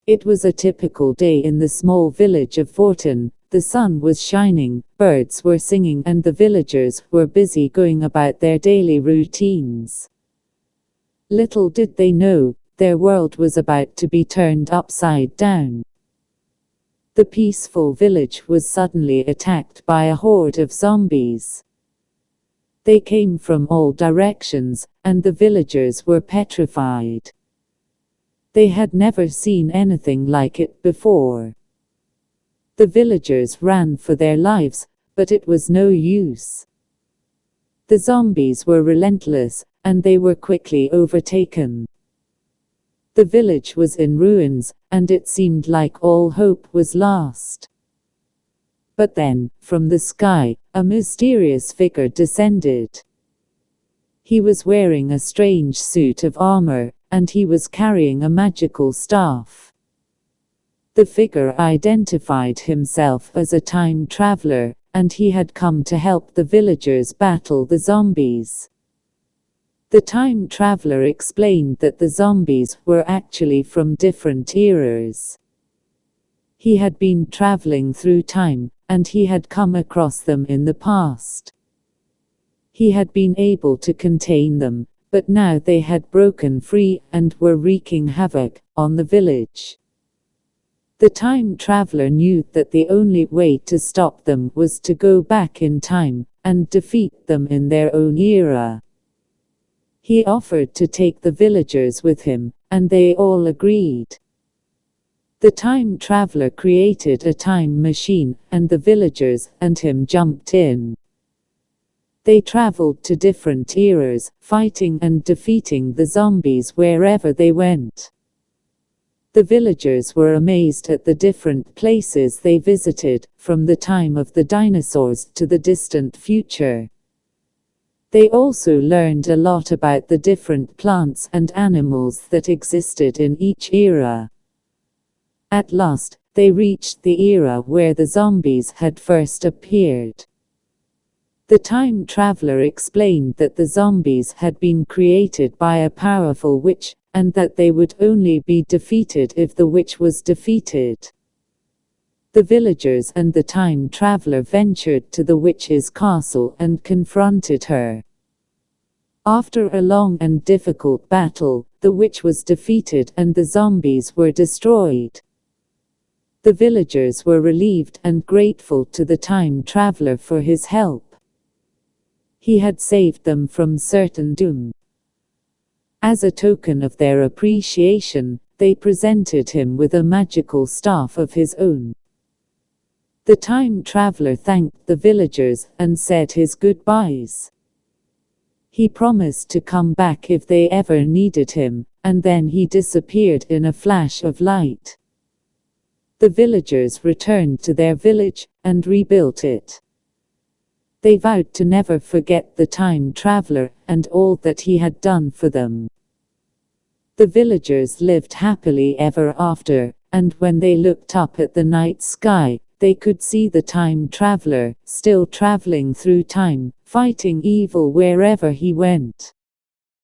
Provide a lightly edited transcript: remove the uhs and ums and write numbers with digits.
It was a typical day in the small village of Fortin. The sun was shining, birds were singing, and the villagers were busy going about their daily routines. Little did they know, their world was about to be turned upside down. The peaceful village was suddenly attacked by a horde of zombies. They came from all directions, and the villagers were petrified. They had never seen anything like it before. The villagers ran for their lives, but it was no use. The zombies were relentless, and they were quickly overtaken. The village was in ruins, and it seemed like all hope was lost. But then, from the sky, a mysterious figure descended. He was wearing a strange suit of armor, and he was carrying a magical staff. The figure identified himself as a time traveler, and he had come to help the villagers battle the zombies. The time traveler explained that the zombies were actually from different eras. He had been traveling through time, and he had come across them in the past. He had been able to contain them, but now they had broken free and were wreaking havoc on the village. The time traveler knew that the only way to stop them was to go back in time and defeat them in their own era. He offered to take the villagers with him, and they all agreed. The time traveler created a time machine, and the villagers and him jumped in. They traveled to different eras, fighting and defeating the zombies wherever they went. The villagers were amazed at the different places they visited, from the time of the dinosaurs to the distant future. They also learned a lot about the different plants and animals that existed in each era. At last, they reached the era where the zombies had first appeared. The time traveler explained that the zombies had been created by a powerful witch, and that they would only be defeated if the witch was defeated. The villagers and the time traveler ventured to the witch's castle and confronted her. After a long and difficult battle, the witch was defeated and the zombies were destroyed. The villagers were relieved and grateful to the time traveler for his help. He had saved them from certain doom. As a token of their appreciation, they presented him with a magical staff of his own. The time traveler thanked the villagers and said his goodbyes. He promised to come back if they ever needed him, and then he disappeared in a flash of light. The villagers returned to their village and rebuilt it. They vowed to never forget the time traveler and all that he had done for them. The villagers lived happily ever after, and when they looked up at the night sky, they could see the time traveler, still traveling through time, fighting evil wherever he went.